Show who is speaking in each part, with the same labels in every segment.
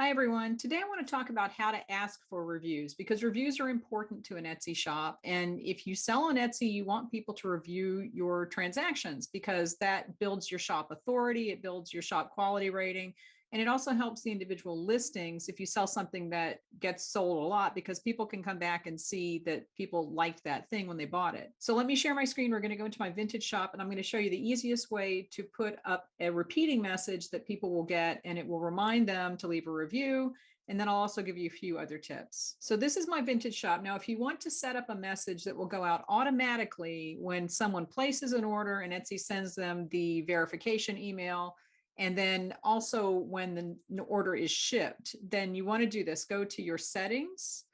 Speaker 1: Hi, everyone. Today, I want to talk about how to ask for reviews because reviews are important to an Etsy shop. And if you sell on Etsy, you want people to review your transactions because that builds your shop authority, it builds your shop quality rating, and it also helps the individual listings if you sell something that gets sold a lot because people can come back and see that people liked that thing when they bought it. So let me share my screen. We're going to go into my vintage shop and I'm going to show you the easiest way to put up a repeating message that people will get, and it will remind them to leave a review. And then I'll also give you a few other tips. So this is my vintage shop. Now, if you want to set up a message that will go out automatically when someone places an order and Etsy sends them the verification email, and then also when the order is shipped, then you want to do this. Go to your settings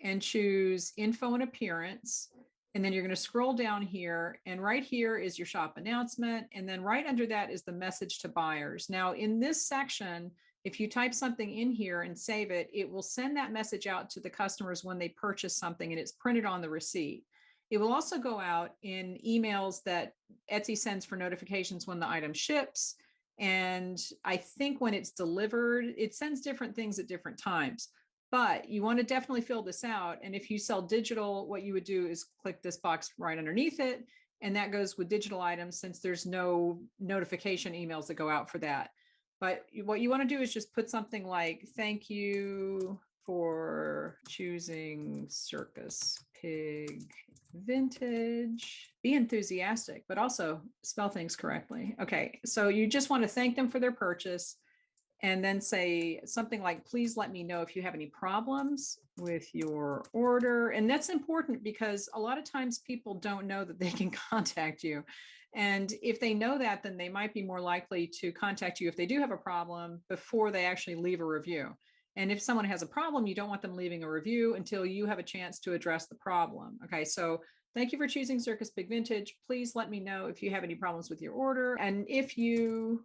Speaker 1: and choose info and appearance. And then you're going to scroll down here, and right here is your shop announcement. And then right under that is the message to buyers. Now in this section, if you type something in here and save it, it will send that message out to the customers when they purchase something and it's printed on the receipt. It will also go out in emails that Etsy sends for notifications when the item ships. And I think when it's delivered, it sends different things at different times. But you want to definitely fill this out. And if you sell digital, what you would do is click this box right underneath it. And that goes with digital items since there's no notification emails that go out for that. But what you want to do is just put something like, thank you for choosing Circus Pig Vintage. Be enthusiastic, but also spell things correctly. Okay, so you just want to thank them for their purchase and then say something like, please let me know if you have any problems with your order. And that's important because a lot of times people don't know that they can contact you. And if they know that, then they might be more likely to contact you if they do have a problem before they actually leave a review. And if someone has a problem, you don't want them leaving a review until you have a chance to address the problem. Okay, so thank you for choosing Circus Big Vintage. Please let me know if you have any problems with your order. And if you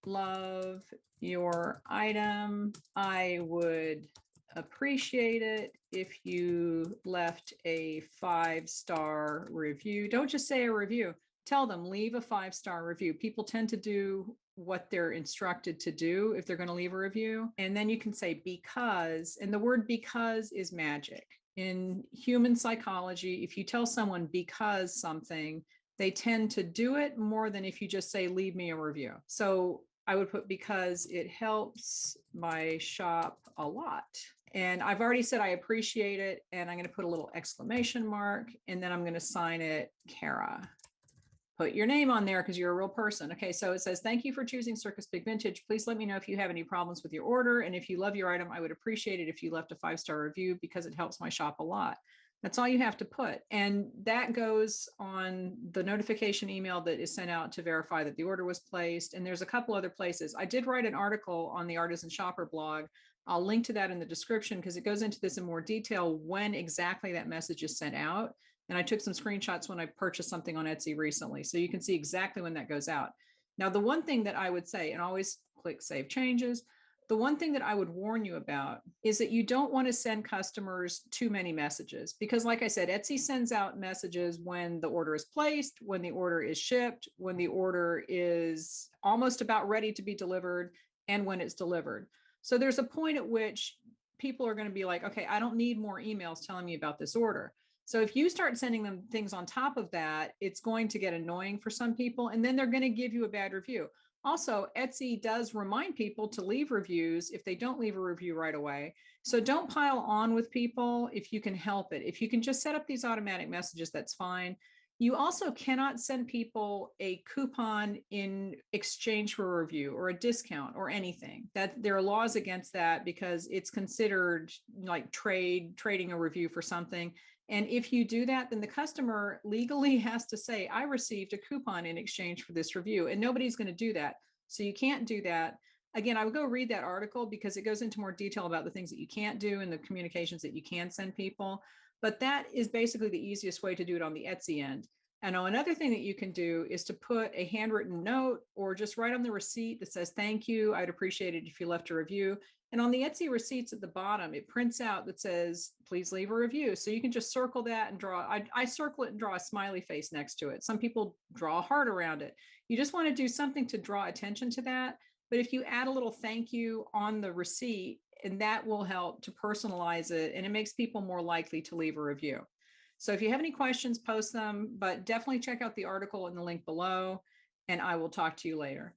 Speaker 1: love your item, I would appreciate it if you left a 5-star review. Don't just say a review. Tell them, leave a 5-star review. People tend to do what they're instructed to do if they're going to leave a review. And then you can say because, and the word because is magic. In human psychology, if you tell someone because something, they tend to do it more than if you just say, leave me a review. So I would put because it helps my shop a lot. And I've already said I appreciate it. And I'm going to put a little exclamation mark, and then I'm going to sign it Kara. Put your name on there because you're a real person. Okay, so it says, thank you for choosing Circus Big Vintage. Please let me know if you have any problems with your order. And if you love your item, I would appreciate it if you left a 5-star review because it helps my shop a lot. That's all you have to put. And that goes on the notification email that is sent out to verify that the order was placed. And there's a couple other places. I did write an article on the Artisan Shopper blog. I'll link to that in the description because it goes into this in more detail when exactly that message is sent out. And I took some screenshots when I purchased something on Etsy recently. So you can see exactly when that goes out. Now, the one thing that I would say, and always click Save Changes, the one thing that I would warn you about is that you don't want to send customers too many messages because, like I said, Etsy sends out messages when the order is placed, when the order is shipped, when the order is almost about ready to be delivered, and when it's delivered. So there's a point at which people are going to be like, okay, I don't need more emails telling me about this order. So if you start sending them things on top of that, it's going to get annoying for some people, and then they're going to give you a bad review. Also, Etsy does remind people to leave reviews if they don't leave a review right away. So don't pile on with people if you can help it. If you can just set up these automatic messages, that's fine. You also cannot send people a coupon in exchange for a review or a discount or anything. That there are laws against that because it's considered like trading a review for something. And if you do that, then the customer legally has to say, I received a coupon in exchange for this review, and nobody's going to do that. So you can't do that. Again, I would go read that article because it goes into more detail about the things that you can't do and the communications that you can send people. But that is basically the easiest way to do it on the Etsy end. And another thing that you can do is to put a handwritten note or just write on the receipt that says, thank you, I'd appreciate it if you left a review. And on the Etsy receipts at the bottom, it prints out that says, please leave a review. So you can just circle that and draw, I circle it and draw a smiley face next to it. Some people draw a heart around it. You just want to do something to draw attention to that. But if you add a little thank you on the receipt, and that will help to personalize it, and it makes people more likely to leave a review. So if you have any questions, post them, but definitely check out the article in the link below, and I will talk to you later.